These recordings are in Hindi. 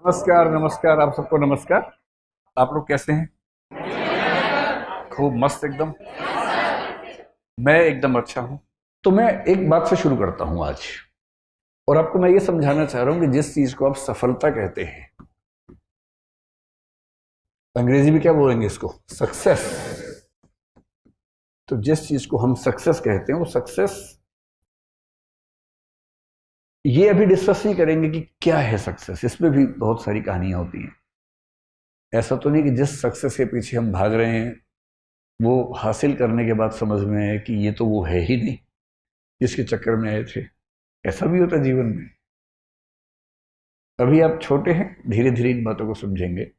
नमस्कार नमस्कार, आप सबको नमस्कार। आप लोग कैसे हैं? खूब मस्त एकदम। मैं एकदम अच्छा हूं। तो मैं एक बात से शुरू करता हूं आज, और आपको मैं ये समझाना चाह रहा हूं कि जिस चीज को आप सफलता कहते हैं, अंग्रेजी में क्या बोलेंगे इसको? सक्सेस। तो जिस चीज को हम सक्सेस कहते हैं वो सक्सेस, ये अभी डिस्कस नहीं करेंगे कि क्या है सक्सेस। इसमें भी बहुत सारी कहानियां होती हैं। ऐसा तो नहीं कि जिस सक्सेस के पीछे हम भाग रहे हैं वो हासिल करने के बाद समझ में आए कि ये तो वो है ही नहीं जिसके चक्कर में आए थे। ऐसा भी होता है जीवन में। अभी आप छोटे हैं, धीरे धीरे इन बातों को समझेंगे।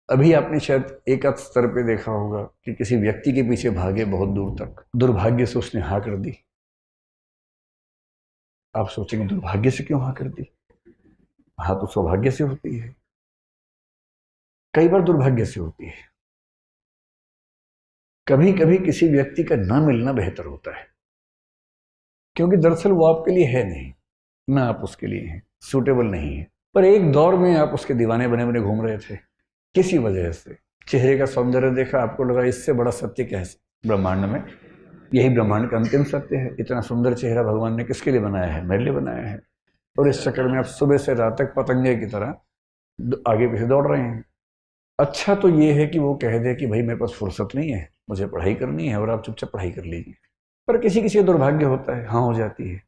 अभी आपने शायद एक आध स्तर पे देखा होगा कि किसी व्यक्ति के पीछे भागे बहुत दूर तक, दुर्भाग्य से उसने हाँ कर दी। आप सोचेंगे दुर्भाग्य से क्यों हाँ कर दी? हाँ तो सौभाग्य से होती है, कई बार दुर्भाग्य से होती है। कभी कभी किसी व्यक्ति का ना मिलना बेहतर होता है, क्योंकि दरअसल वो आपके लिए है नहीं, ना आप उसके लिए हैं, सूटेबल नहीं है। पर एक दौर में आप उसके दीवाने बने बने घूम रहे थे किसी वजह से। चेहरे का सौंदर्य देखा, आपको लगा इससे बड़ा सत्य क्या है ब्रह्मांड में, यही ब्रह्मांड का अंतिम सत्य है। इतना सुंदर चेहरा भगवान ने किसके लिए बनाया है? मेरे लिए बनाया है। और इस चक्कर में आप सुबह से रात तक पतंगे की तरह आगे पीछे दौड़ रहे हैं। अच्छा तो ये है कि वो कह दे कि भाई मेरे पास फुर्सत नहीं है, मुझे पढ़ाई करनी है, और आप चुपचाप पढ़ाई कर लीजिए। पर किसी किसी का दुर्भाग्य होता है, हाँ हो जाती है।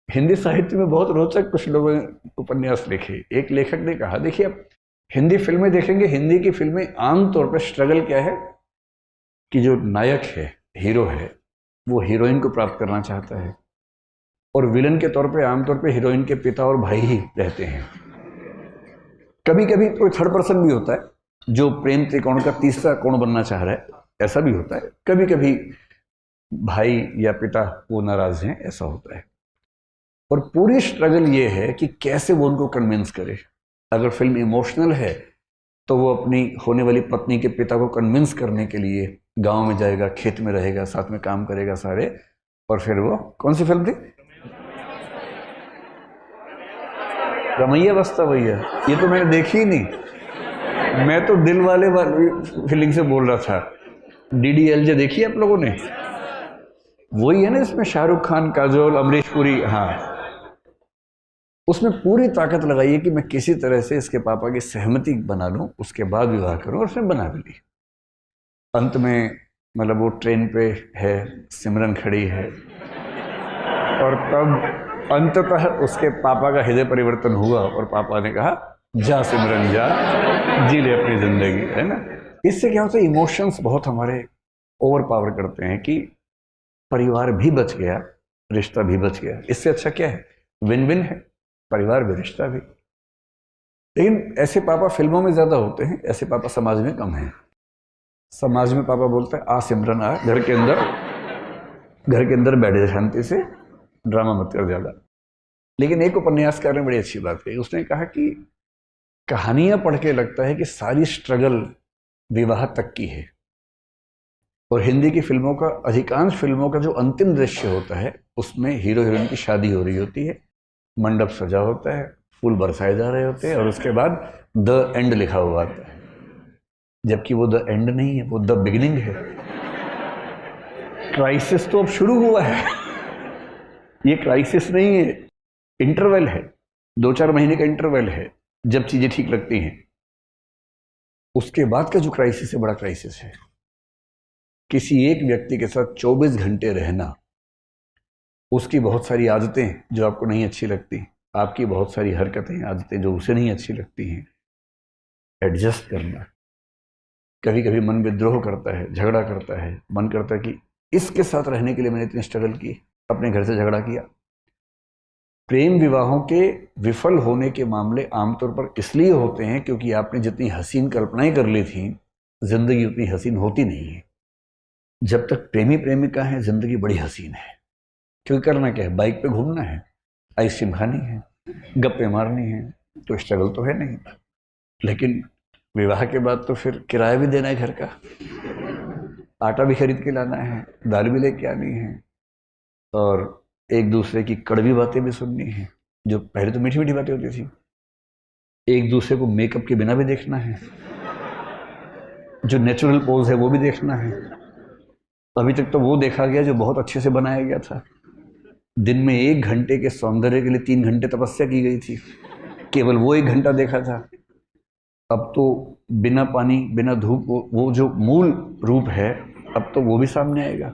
हिंदी साहित्य में बहुत रोचक कुछ लोगों ने उपन्यास लिखे। एक लेखक ने कहा, देखिए आप हिंदी फिल्में देखेंगे, हिंदी की फिल्में आमतौर पर स्ट्रगल क्या है कि जो नायक है, हीरो है, वो हीरोइन को प्राप्त करना चाहता है, और विलन के तौर पे आमतौर पे हीरोइन के पिता और भाई ही रहते हैं। कभी कभी कोई थर्ड पर्सन भी होता है जो प्रेम त्रिकोण का तीसरा कोण बनना चाह रहा है, ऐसा भी होता है। कभी कभी भाई या पिता वो नाराज हैं, ऐसा होता है। और पूरी स्ट्रगल ये है कि कैसे वो उनको कन्विंस करे। अगर फिल्म इमोशनल है तो वो अपनी होने वाली पत्नी के पिता को कन्विंस करने के लिए गांव में जाएगा, खेत में रहेगा, साथ में काम करेगा सारे। और फिर वो कौन सी फिल्म थी? रमैया बस्ता भैया। ये तो मैंने देखी ही नहीं। मैं तो दिल वाले फीलिंग से बोल रहा था। DDLJ देखी आप लोगों ने? वही है ना, इसमें शाहरुख खान, काजोल, अमरीश पुरी। हाँ, उसमें पूरी ताकत लगाई है कि मैं किसी तरह से इसके पापा की सहमति बना लूं, उसके बाद विवाह करूं, और उसने बना भी ली। अंत में मतलब वो ट्रेन पे है, सिमरन खड़ी है, और तब अंततः उसके पापा का हृदय परिवर्तन हुआ और पापा ने कहा जा सिमरन जा, जी ले अपनी जिंदगी, है ना। इससे क्या होता है, इमोशंस बहुत हमारे ओवर पावर करते हैं कि परिवार भी बच गया, रिश्ता भी बच गया। इससे अच्छा क्या है? विन विन है, परिवार भी रिश्ता भी। लेकिन ऐसे पापा फिल्मों में ज्यादा होते हैं, ऐसे पापा समाज में कम हैं। समाज में पापा बोलते हैं आ सिमरन आ, घर के अंदर बैठ जा शांति से, ड्रामा मत कर ज्यादा। लेकिन एक उपन्यासकार ने बड़ी अच्छी बात कही। उसने कहा कि कहानियां पढ़ के लगता है कि सारी स्ट्रगल विवाह तक की है, और हिंदी की फिल्मों का, अधिकांश फिल्मों का जो अंतिम दृश्य होता है उसमें हीरो हीरोइन की शादी हो रही होती है, मंडप सजा होता है, फूल बरसाए जा रहे होते हैं, और उसके बाद द एंड लिखा हुआ आता है। जबकि वो द एंड नहीं है, वो द बिगिनिंग है। क्राइसिस तो अब शुरू हुआ है। ये क्राइसिस नहीं है, इंटरवल है, 2-4 महीने का इंटरवल है जब चीजें ठीक लगती हैं। उसके बाद का जो क्राइसिस है, बड़ा क्राइसिस है। किसी एक व्यक्ति के साथ 24 घंटे रहना, उसकी बहुत सारी आदतें जो आपको नहीं अच्छी लगती, आपकी बहुत सारी हरकतें, आदतें जो उसे नहीं अच्छी लगती हैं, एडजस्ट करना। कभी कभी मन विद्रोह करता है, झगड़ा करता है, मन करता है कि इसके साथ रहने के लिए मैंने इतनी स्ट्रगल की, अपने घर से झगड़ा किया। प्रेम विवाहों के विफल होने के मामले आमतौर पर इसलिए होते हैं क्योंकि आपने जितनी हसीन कल्पनाएं कर ली थी, जिंदगी उतनी हसीन होती नहीं है। जब तक प्रेमी प्रेमिका है, जिंदगी बड़ी हसीन है। क्योंकि करना क्या है? बाइक पे घूमना है, आइसक्रीम खानी है, गप्पे मारनी है, तो स्ट्रगल तो है नहीं। लेकिन विवाह के बाद तो फिर किराया भी देना है घर का, आटा भी खरीद के लाना है, दाल भी लेके आनी है, और एक दूसरे की कड़वी बातें भी सुननी है। जो पहले तो मीठी मीठी बातें होती थी, एक दूसरे को मेकअप के बिना भी देखना है, जो नेचुरल पोज है वो भी देखना है। अभी तक तो वो देखा गया जो बहुत अच्छे से बनाया गया था। दिन में 1 घंटे के सौंदर्य के लिए 3 घंटे तपस्या की गई थी, केवल वो 1 घंटा देखा था। अब तो बिना पानी बिना धूप वो जो मूल रूप है, अब तो वो भी सामने आएगा।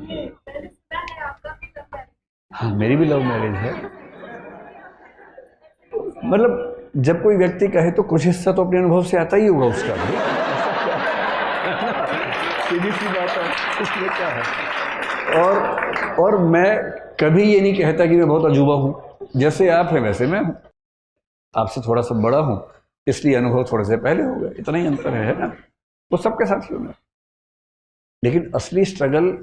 हाँ, मेरी भी लव मैरिज है। मतलब जब कोई व्यक्ति कहे तो कुछ हिस्सा तो अपने अनुभव से आता ही होगा उसका भी। सीधी सी बात है, इसमें क्या है। और मैं कभी ये नहीं कहता कि मैं बहुत अजूबा हूँ। जैसे आप हैं वैसे मैं हूँ, आपसे थोड़ा सा बड़ा हूँ इसलिए अनुभव थोड़े से पहले हो गए, इतना ही अंतर है ना। तो सबके साथ ही होना। लेकिन असली स्ट्रगल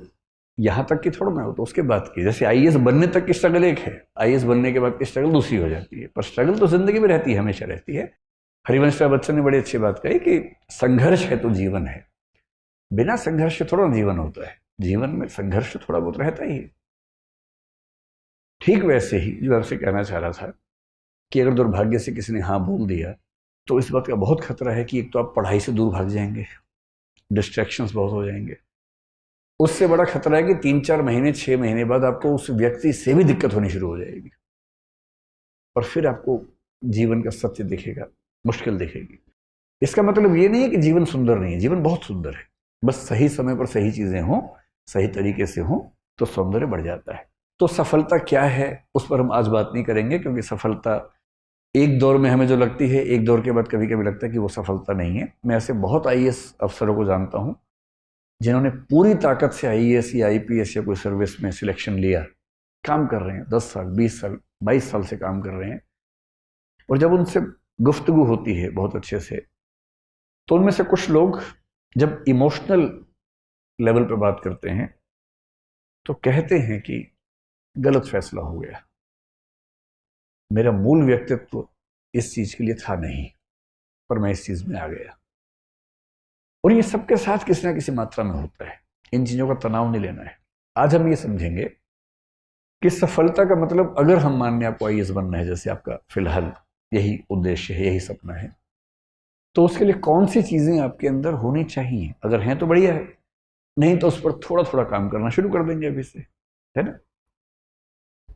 यहाँ तक की थोड़ा ना हो तो उसके बाद की। जैसे आईएएस बनने तक की स्ट्रगल एक है, आईएएस बनने के बाद की स्ट्रगल दूसरी हो जाती है। पर स्ट्रगल तो जिंदगी में रहती है, हमेशा रहती है। हरिवंश राय बच्चन ने बड़ी अच्छी बात कही कि संघर्ष है तो जीवन है। बिना संघर्ष के थोड़ा जीवन होता है, जीवन में संघर्ष थोड़ा बहुत रहता ही है। ठीक वैसे ही जो आपसे कहना चाह रहा था कि अगर दुर्भाग्य से किसी ने हाँ बोल दिया तो इस बात का बहुत खतरा है कि एक तो आप पढ़ाई से दूर भाग जाएंगे, डिस्ट्रैक्शंस बहुत हो जाएंगे। उससे बड़ा खतरा है कि 3-4 महीने 6 महीने बाद आपको उस व्यक्ति से भी दिक्कत होनी शुरू हो जाएगी और फिर आपको जीवन का सत्य दिखेगा, मुश्किल दिखेगी। इसका मतलब ये नहीं है कि जीवन सुंदर नहीं है, जीवन बहुत सुंदर है। बस सही समय पर सही चीजें हों, सही तरीके से हों तो सौंदर्य बढ़ जाता है। तो सफलता क्या है उस पर हम आज बात नहीं करेंगे, क्योंकि सफलता एक दौर में हमें जो लगती है, एक दौर के बाद कभी कभी लगता है कि वो सफलता नहीं है। मैं ऐसे बहुत आईएएस अफसरों को जानता हूं जिन्होंने पूरी ताकत से आईएएस या आईपीएस या कोई सर्विस में सिलेक्शन लिया, काम कर रहे हैं 10 साल 20 साल 22 साल से काम कर रहे हैं। और जब उनसे गुफ्तगू होती है बहुत अच्छे से, तो उनमें से कुछ लोग जब इमोशनल लेवल पर बात करते हैं तो कहते हैं कि गलत फैसला हो गया, मेरा मूल व्यक्तित्व इस चीज के लिए था नहीं, पर मैं इस चीज में आ गया। और ये सबके साथ किसी ना किसी मात्रा में होता है, इन चीजों का तनाव नहीं लेना है। आज हम ये समझेंगे कि सफलता का मतलब, अगर हम मानने आपको आईएएस बनना है, जैसे आपका फिलहाल यही उद्देश्य है, यही सपना है, तो उसके लिए कौन सी चीजें आपके अंदर होनी चाहिए। अगर हैं तो बढ़िया है, नहीं तो उस पर थोड़ा थोड़ा काम करना शुरू कर देंगे अभी से, है ना।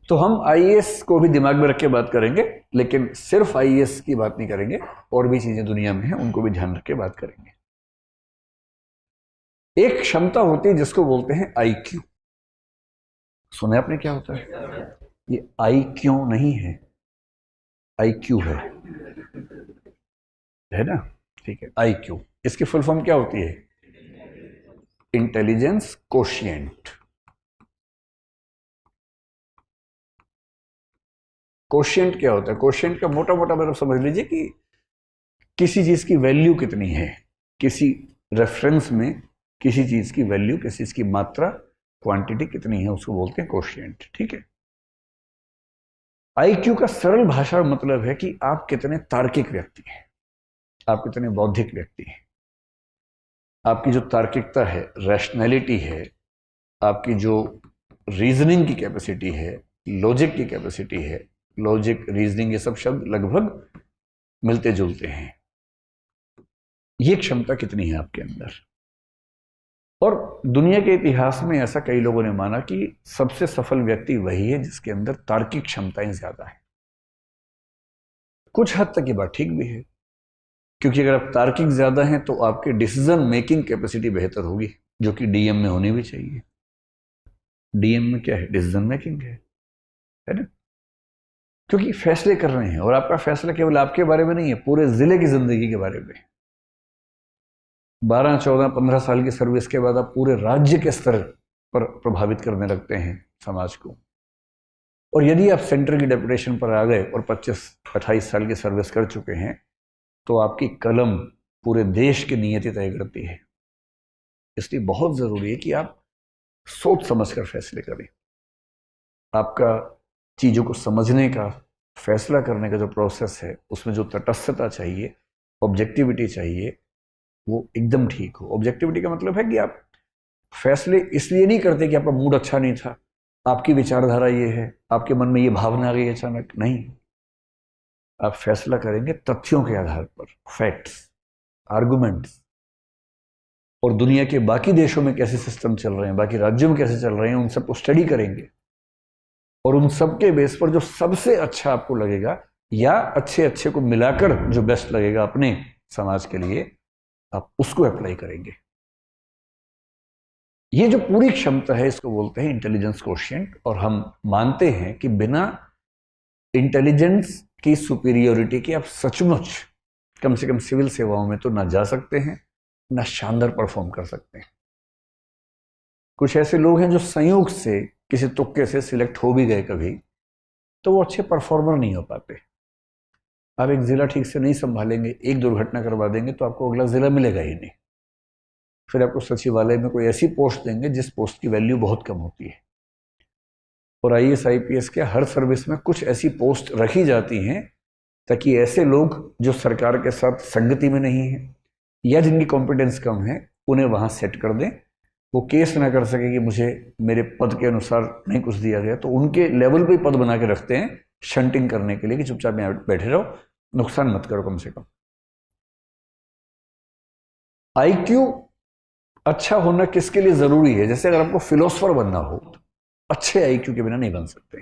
तो हम आईएएस को भी दिमाग में रख के बात करेंगे, लेकिन सिर्फ आईएएस की बात नहीं करेंगे, और भी चीजें दुनिया में हैं उनको भी ध्यान रख के बात करेंगे। एक क्षमता होती है जिसको बोलते हैं आईक्यू। सुना आपने क्या होता है? ये आई क्यों नहीं है, आईक्यू है ना। ठीक है, आईक्यू, इसकी फुल फॉर्म क्या होती है? Intelligence quotient. कोशिएंट क्या होता है? कोशिएंट का मोटा मोटा मतलब समझ लीजिए कि किसी चीज की वैल्यू कितनी है, किसी रेफरेंस में किसी चीज की वैल्यू, किसी चीज की मात्रा, क्वांटिटी कितनी है, उसको बोलते हैं कोशिएंट। ठीक है। आईक्यू का सरल भाषा में मतलब है कि आप कितने तार्किक व्यक्ति हैं, आप कितने बौद्धिक व्यक्ति हैं। आपकी जो तार्किकता है, रैशनैलिटी है, आपकी जो रीजनिंग की कैपेसिटी है, लॉजिक की कैपेसिटी है, लॉजिक, रीजनिंग, ये सब शब्द लगभग मिलते जुलते हैं। ये क्षमता कितनी है आपके अंदर। और दुनिया के इतिहास में ऐसा कई लोगों ने माना कि सबसे सफल व्यक्ति वही है जिसके अंदर तार्किक क्षमताएं ज्यादा है। कुछ हद तक ये बात ठीक भी है, क्योंकि अगर आप तार्किक ज्यादा हैं तो आपकी डिसीजन मेकिंग कैपेसिटी बेहतर होगी, जो कि डीएम में होनी भी चाहिए। डीएम में क्या है? डिसीजन मेकिंग है ना। क्योंकि फैसले कर रहे हैं, और आपका फैसला केवल आपके बारे में नहीं है, पूरे जिले की जिंदगी के बारे में। 12, 14, 15 साल की सर्विस के बाद आप पूरे राज्य के स्तर पर प्रभावित करने लगते हैं समाज को। और यदि आप सेंटर की डेपुटेशन पर आ गए और 25-28 साल की सर्विस कर चुके हैं, तो आपकी कलम पूरे देश की नियति तय करती है। इसलिए बहुत जरूरी है कि आप सोच समझ कर फैसले करें। आपका चीजों को समझने का, फैसला करने का जो प्रोसेस है, उसमें जो तटस्थता चाहिए, ऑब्जेक्टिविटी चाहिए, वो एकदम ठीक हो। ऑब्जेक्टिविटी का मतलब है कि आप फैसले इसलिए नहीं करते कि आपका मूड अच्छा नहीं था, आपकी विचारधारा ये है, आपके मन में ये भावना आ गई अचानक, नहीं। आप फैसला करेंगे तथ्यों के आधार पर, फैक्ट्स, आर्गुमेंट्स, और दुनिया के बाकी देशों में कैसे सिस्टम चल रहे हैं, बाकी राज्यों में कैसे चल रहे हैं, उन सबको स्टडी करेंगे और उन सब के बेस पर जो सबसे अच्छा आपको लगेगा या अच्छे अच्छे को मिलाकर जो बेस्ट लगेगा अपने समाज के लिए, आप उसको अप्लाई करेंगे। ये जो पूरी क्षमता है इसको बोलते हैं इंटेलिजेंस कोशिएंट। और हम मानते हैं कि बिना इंटेलिजेंस की सुपीरियोरिटी के आप सचमुच कम से कम सिविल सेवाओं में तो ना जा सकते हैं, ना शानदार परफॉर्म कर सकते हैं। कुछ ऐसे लोग हैं जो संयोग से किसी तुक्के से सिलेक्ट हो भी गए कभी, तो वो अच्छे परफॉर्मर नहीं हो पाते। आप एक जिला ठीक से नहीं संभालेंगे, एक दुर्घटना करवा देंगे तो आपको अगला जिला मिलेगा ही नहीं। फिर आपको सचिवालय में कोई ऐसी पोस्ट देंगे जिस पोस्ट की वैल्यू बहुत कम होती है। और IAS IPS के हर सर्विस में कुछ ऐसी पोस्ट रखी जाती हैं ताकि ऐसे लोग जो सरकार के साथ संगति में नहीं है या जिनकी कॉम्पिटेंस कम है उन्हें वहां सेट कर दें। वो केस ना कर सके कि मुझे मेरे पद के अनुसार नहीं कुछ दिया गया, तो उनके लेवल पे पद बना के रखते हैं शंटिंग करने के लिए कि चुपचाप यहाँ बैठे रहो, नुकसान मत करो कम से कम। IQ अच्छा होना किसके लिए जरूरी है? जैसे अगर आपको फिलोसफर बनना हो तो अच्छे IQ के बिना नहीं बन सकते।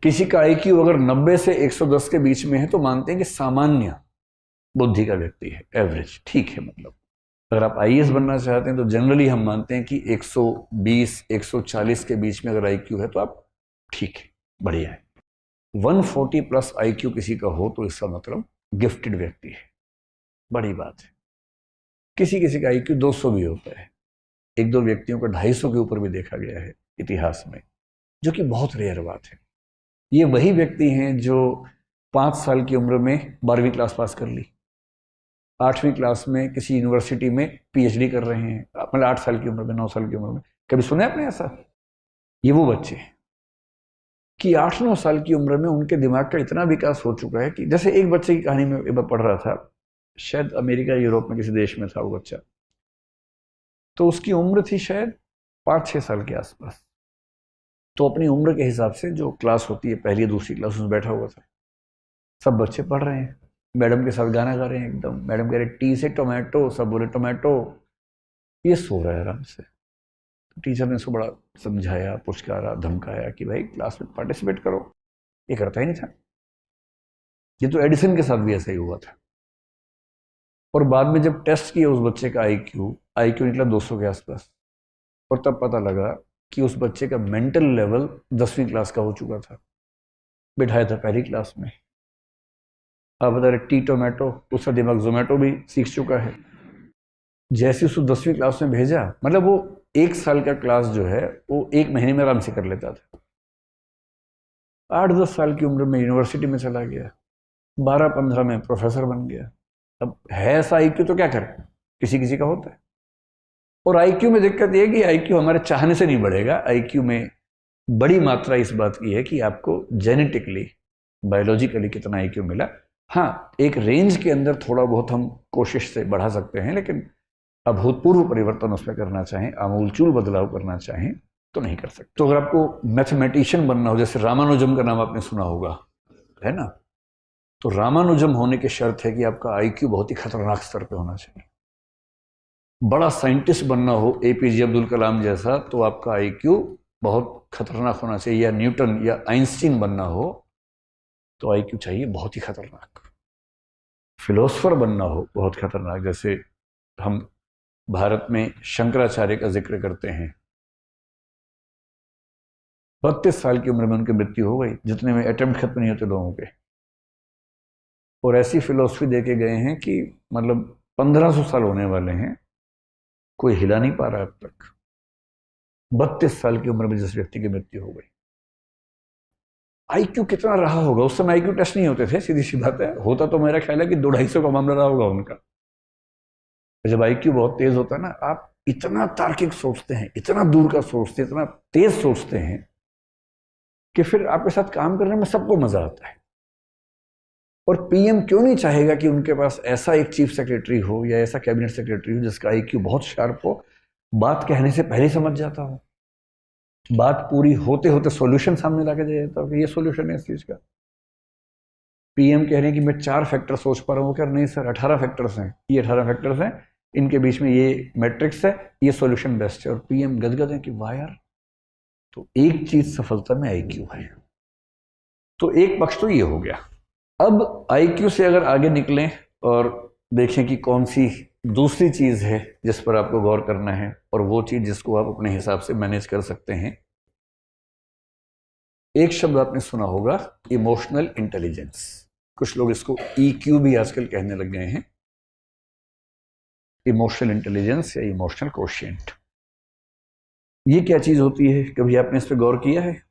किसी का IQ अगर 90 से 110 के बीच में है तो मानते हैं कि सामान्य बुद्धि का व्यक्ति है, एवरेज, ठीक है। मतलब अगर आप IAS बनना चाहते हैं तो जनरली हम मानते हैं कि 120 140 के बीच में अगर IQ है तो आप ठीक है, बढ़िया है। 140 प्लस IQ किसी का हो तो इसका मतलब गिफ्टेड व्यक्ति है, बड़ी बात है। किसी किसी का IQ 200 भी होता है, एक दो व्यक्तियों का 250 के ऊपर भी देखा गया है इतिहास में, जो कि बहुत रेयर बात है। ये वही व्यक्ति हैं जो 5 साल की उम्र में 12वीं क्लास पास कर ली, 8वीं क्लास में किसी यूनिवर्सिटी में PhD कर रहे हैं, मतलब 8 साल की उम्र में, 9 साल की उम्र में। कभी सुना है आपने ऐसा? ये वो बच्चे हैं कि 8-9 साल की उम्र में उनके दिमाग का इतना विकास हो चुका है कि जैसे एक बच्चे की कहानी में एक बार पढ़ रहा था, शायद अमेरिका यूरोप में किसी देश में था वो बच्चा, तो उसकी उम्र थी शायद 5-6 साल के आसपास। तो अपनी उम्र के हिसाब से जो क्लास होती है पहली दूसरी क्लास उसमें बैठा हुआ था, सब बच्चे पढ़ रहे हैं, मैडम के साथ गाना गा रहे हैं एकदम, मैडम कह रहे टी से टोमेटो, सब बोले टोमेटो, ये सो रहा है आराम से। तो टीचर ने उसको बड़ा समझाया, पुचकारा, धमकाया कि भाई क्लास में पार्टिसिपेट करो, ये करता ही नहीं था। ये तो एडिसन के साथ भी ऐसा ही हुआ था। और बाद में जब टेस्ट किया उस बच्चे का IQ निकला 200 के आसपास, और तब पता लगा कि उस बच्चे का मेंटल लेवल 10वीं क्लास का हो चुका था, बिठाया था पहली क्लास में। अब बता रहे टी टोमेटो, उसका दिमाग जोमेटो भी सीख चुका है। जैसे उसको 10वीं क्लास में भेजा, मतलब वो 1 साल का क्लास जो है वो 1 महीने में आराम से कर लेता था। 8-10 साल की उम्र में यूनिवर्सिटी में चला गया, 12-15 में प्रोफेसर बन गया। अब है ऐसा IQ तो क्या करे, किसी किसी का होता है। और IQ में दिक्कत यह है कि IQ हमारे चाहने से नहीं बढ़ेगा। IQ में बड़ी मात्रा इस बात की है कि आपको जेनेटिकली, बायोलॉजिकली कितना IQ मिला। हाँ, एक रेंज के अंदर थोड़ा बहुत हम कोशिश से बढ़ा सकते हैं, लेकिन अभूतपूर्व परिवर्तन उसमें करना चाहें, आमूलचूल बदलाव करना चाहें तो नहीं कर सकते। तो अगर आपको मैथमेटिशियन बनना हो, जैसे रामानुजम का नाम आपने सुना होगा, है ना, तो रामानुजम होने की शर्त है कि आपका IQ बहुत ही खतरनाक स्तर पे होना चाहिए। बड़ा साइंटिस्ट बनना हो APJ अब्दुल कलाम जैसा, तो आपका IQ बहुत खतरनाक होना चाहिए। या न्यूटन या आइंस्टीन बनना हो तो IQ चाहिए बहुत ही खतरनाक। फिलोसफर बनना हो बहुत खतरनाक, जैसे हम भारत में शंकराचार्य का जिक्र करते हैं, 32 साल की उम्र में उनकी मृत्यु हो गई, जितने में अटेम्प्ट खत्म नहीं होते लोगों के। और ऐसी फिलोसफी देके गए हैं कि मतलब 1500 साल होने वाले हैं, कोई हिला नहीं पा रहा अब तक। 32 साल की उम्र में जिस व्यक्ति की मृत्यु हो गई, IQ कितना रहा होगा? उस समय IQ टेस्ट नहीं होते थे, सीधी सी बात है। होता तो मेरा ख्याल है कि 200-250 का मामला रहा होगा उनका। जब IQ बहुत तेज होता है ना, आप इतना तार्किक सोचते हैं, इतना दूर का सोचते हैं, इतना तेज सोचते हैं कि फिर आपके साथ काम करने में सबको मजा आता है। और PM क्यों नहीं चाहेगा कि उनके पास ऐसा एक चीफ सेक्रेटरी हो या ऐसा कैबिनेट सेक्रेटरी हो जिसका IQ बहुत शार्प हो, बात कहने से पहले समझ जाता हो, बात पूरी होते होते सॉल्यूशन सामने लाके दे देता हो कि ये सॉल्यूशन है इस चीज का। पीएम कह रहे हैं कि मैं 4 फैक्टर सोच पा रहा हूँ, कह रहे नहीं सर 18 फैक्टर्स हैं, ये 18 फैक्टर्स हैं, इनके बीच में ये मैट्रिक्स है, ये सॉल्यूशन बेस्ट है। और पीएम गदगद है कि वाह यार, तो एक चीज सफलता में आईक्यू है। तो एक पक्ष तो ये हो गया। अब आईक्यू से अगर आगे निकलें और देखें कि कौन सी दूसरी चीज है जिस पर आपको गौर करना है, और वो चीज जिसको आप अपने हिसाब से मैनेज कर सकते हैं। एक शब्द आपने सुना होगा, इमोशनल इंटेलिजेंस। कुछ लोग इसको ईक्यू भी आजकल कहने लग गए हैं। इमोशनल इंटेलिजेंस या इमोशनल कोशिएंट, ये क्या चीज होती है? कभी आपने इस पर गौर किया है?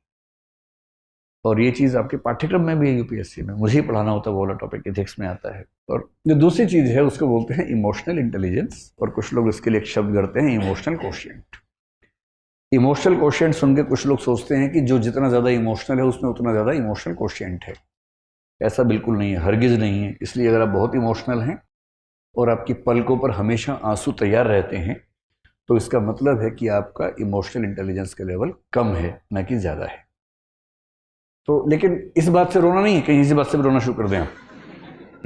और ये चीज आपके पाठ्यक्रम में भी है, यूपीएससी में मुझे ही पढ़ाना होता है, वो वाला टॉपिक एथिक्स में आता है। और जो दूसरी चीज है उसको बोलते हैं इमोशनल इंटेलिजेंस, और कुछ लोग इसके लिए एक शब्द करते हैं इमोशनल कोशिएंट। इमोशनल कोशिएंट सुन के कुछ लोग सोचते हैं कि जो जितना ज्यादा इमोशनल है उसमें उतना ज्यादा इमोशनल कोशिएंट है। ऐसा बिल्कुल नहीं है, हरगिज नहीं है। इसलिए अगर आप बहुत इमोशनल हैं और आपकी पलकों पर हमेशा आंसू तैयार रहते हैं, तो इसका मतलब है कि आपका इमोशनल इंटेलिजेंस का लेवल कम है, ना कि ज्यादा है। तो लेकिन इस बात से रोना नहीं है, कहीं इसी बात से भी रोना शुरू कर दें आप,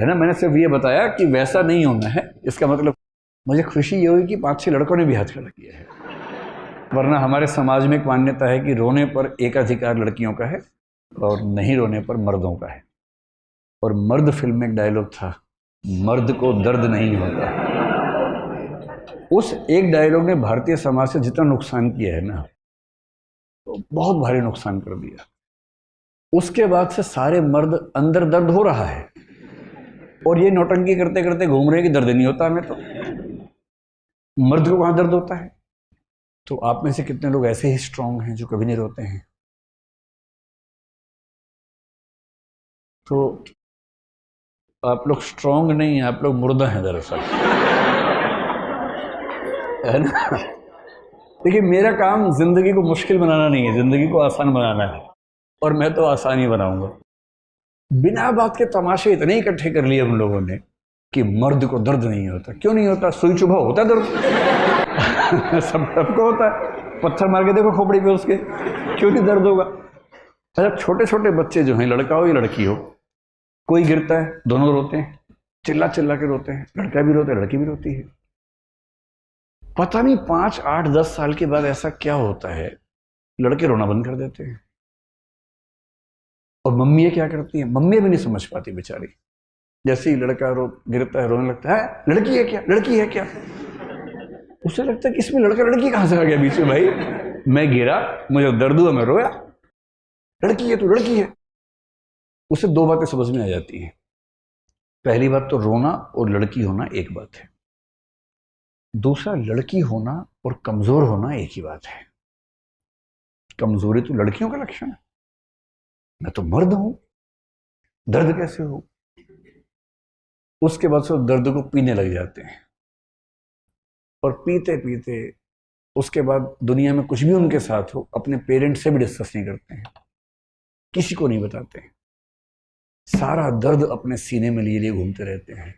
है ना। मैंने सिर्फ ये बताया कि वैसा नहीं होना है। इसका मतलब मुझे खुशी ये हुई कि 5-6 लड़कों ने भी हाथ खड़ा किया है, वरना हमारे समाज में एक मान्यता है कि रोने पर एकाधिकार लड़कियों का है और नहीं रोने पर मर्दों का है। और मर्द फिल्म में एक डायलॉग था, मर्द को दर्द नहीं होता। उस एक डायलॉग ने भारतीय समाज से जितना नुकसान किया है ना, तो बहुत भारी नुकसान कर दिया। उसके बाद से सारे मर्द अंदर दर्द हो रहा है, और ये नौटंकी करते करते घूम रहे हैं कि दर्द नहीं होता हमें। तो मर्द को कहां दर्द होता है? तो आप में से कितने लोग ऐसे ही स्ट्रांग हैं जो कभी नहीं रोते हैं? तो आप लोग स्ट्रांग नहीं हैं, आप लोग मुर्दा हैं दरअसल, है ना। देखिए, मेरा काम जिंदगी को मुश्किल बनाना नहीं है, जिंदगी को आसान बनाना है, और मैं तो आसान ही बनाऊंगा। बिना बात के तमाशे इतने इकट्ठे कर लिए हम लोगों ने कि मर्द को दर्द नहीं होता। क्यों नहीं होता? सुई चुभा होता है दर्द। सबको होता है, पत्थर मार के देखो खोपड़ी पे उसके, क्यों नहीं दर्द होगा? अच्छा, छोटे छोटे बच्चे जो हैं, लड़का हो या लड़की हो, कोई गिरता है दोनों रोते हैं, चिल्ला चिल्ला के रोते हैं, लड़का भी रोता है लड़की भी रोती है। पता नहीं 5, 8, 10 साल के बाद ऐसा क्या होता है, लड़के रोना बंद कर देते हैं। और मम्मी क्या करती है, मम्मी भी नहीं समझ पाती बेचारी। जैसे ही लड़का गिरता है, रोने लगता है, लड़की है क्या, लड़की है क्या। उसे लगता है कि इसमें लड़का लड़की कहां से आ गया बीच में? भाई मैं गिरा, मुझे दर्द हुआ, मैं रोया, लड़की है तो लड़की है। उसे 2 बातें समझ में आ जाती हैं। पहली बात तो रोना और लड़की होना एक बात है, दूसरा लड़की होना और कमजोर होना एक ही बात है। कमजोरी तो लड़कियों का लक्षण है, मैं तो मर्द हूं, दर्द कैसे हो? उसके बाद से दर्द को पीने लग जाते हैं, और पीते पीते उसके बाद दुनिया में कुछ भी उनके साथ हो, अपने पेरेंट्स से भी डिस्कस नहीं करते हैं, किसी को नहीं बताते हैं, सारा दर्द अपने सीने में लिए लिए घूमते रहते हैं।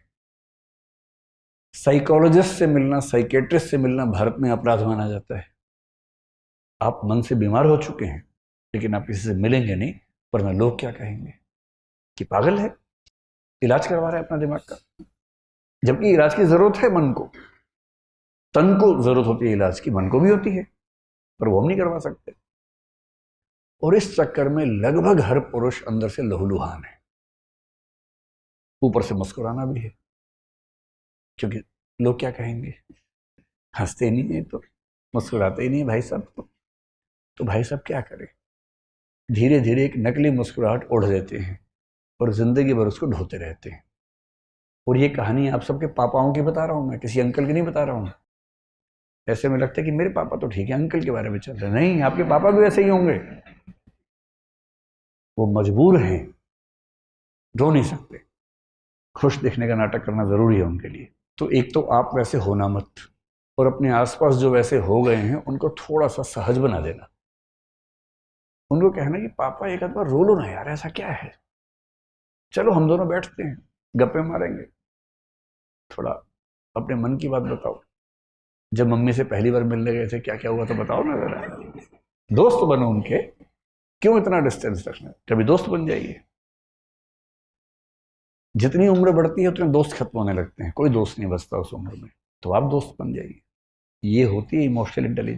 साइकोलॉजिस्ट से मिलना, साइकेट्रिस्ट से मिलना भारत में अपराध माना जाता है। आप मन से बीमार हो चुके हैं, लेकिन आप किसी से मिलेंगे नहीं, वरना लोग क्या कहेंगे कि पागल है, इलाज करवा रहा है अपना दिमाग का। जबकि इलाज की जरूरत है मन को, तन को जरूरत होती है इलाज की, मन को भी होती है, पर वो हम नहीं करवा सकते। और इस चक्कर में लगभग हर पुरुष अंदर से लहूलुहान है, ऊपर से मुस्कुराना भी है, क्योंकि लोग क्या कहेंगे, हंसते नहीं है तो, मुस्कुराते ही नहीं है भाई साहब, तो भाई साहब क्या करें? धीरे धीरे एक नकली मुस्कुराहट ओढ़ देते हैं और जिंदगी भर उसको ढोते रहते हैं। और ये कहानी आप सबके पापाओं की बता रहा हूं मैं, किसी अंकल की नहीं बता रहा हूं। ऐसे में लगता है कि मेरे पापा तो ठीक है, अंकल के बारे में चल रहे, नहीं, आपके पापा भी वैसे ही होंगे। वो मजबूर हैं, रो नहीं सकते, खुश दिखने का नाटक करना जरूरी है उनके लिए। तो एक तो आप वैसे होना मत, और अपने आसपास जो वैसे हो गए हैं उनको थोड़ा सा सहज बना देना। उनको कहना कि पापा एक आध बार रो लो ना यार, ऐसा क्या है, चलो हम दोनों बैठते हैं, गप्पे मारेंगे, थोड़ा अपने मन की बात बताओ। जब मम्मी से पहली बार मिलने गए थे, क्या क्या हुआ तो बताओ ना जरा। दोस्त बनो उनके, क्यों इतना डिस्टेंस रखना, कभी दोस्त बन जाइए। जितनी उम्र बढ़ती है उतने दोस्त खत्म होने लगते हैं, कोई दोस्त नहीं बचता उस उम्र में। तो आप दोस्त बन जाइए। ये होती है इमोशनल इंटेलिजेंस।